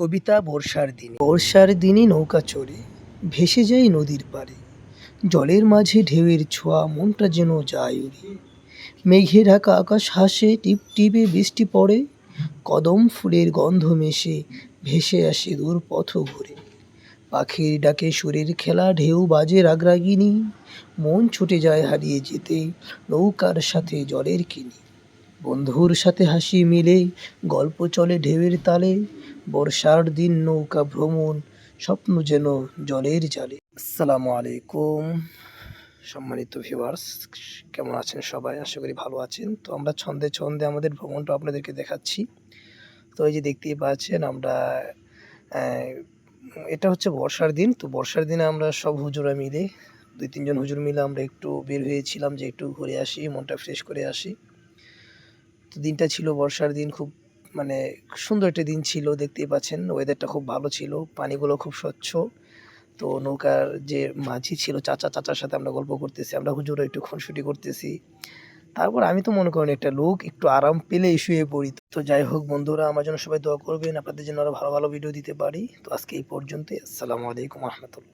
কবিতা বর্ষার দিনে নৌকা চড়ে ভেসে যাই নদীর পাড়ে। জলের মাঝে ঢেউয়ের ছোঁয়া মনটা যেন যায় উড়ে। মেঘে ঢাকা আকাশ হাসে, টিপটিপে বৃষ্টি পড়ে। কদম ফুলের গন্ধ মেশে ভেসে আসে দূর পথ ঘুরে। পাখির ডাকে সুরের খেলা, ঢেউ বাজে রাগরাগিনী। মন ছুটে যায় হারিয়ে যেতে নৌকার সাথে জলের কিনি। বন্ধুর সাথে হাসি মিলে গল্প চলে ঢেউয়ের তালে। বর্ষার দিন নৌকা ভ্রমণ, স্বপ্ন যেন জলের জালে। আসসালামু আলাইকুম সম্মানিত ভিউয়ার্স, কেমন আছেন সবাই? আশা করি ভালো আছেন। তো আমরা ছন্দে ছন্দে আমাদের ভ্রমণটা আপনাদেরকে দেখাচ্ছি। তো এই যে দেখতেই পাচ্ছেন আমরা এটা হচ্ছে বর্ষার দিন। তো বর্ষার দিনে আমরা সব হুজুরা মিলে 2-3 জন হুজুর মিলে আমরা একটু বের হয়েছিলাম যে একটু ঘুরে আসি, মনটা ফ্রেশ করে আসি। তো দিনটা ছিল বর্ষার দিন, খুব মানে সুন্দর একটা দিন ছিল। দেখতেই পাচ্ছেন ওয়েদারটা খুব ভালো ছিল, পানিগুলো খুব স্বচ্ছ। তো নৌকার যে মাঝি ছিল চাচার সাথে আমরা গল্প করতেছি, আমরা হুজুরও একটু খুনসুটি করতেছি। তারপর আমি তো মনে করেন একটা লোক একটু আরাম পেলেই শুয়ে পড়ি। তো যাই হোক বন্ধুরা, আমার জন্য সবাই দোয়া করবেন, আপনাদের জন্য আরো ভালো ভালো ভিডিও দিতে পারি। তো আজকে এই পর্যন্তই। আসসালামু আলাইকুম রহমতুল্লাহ।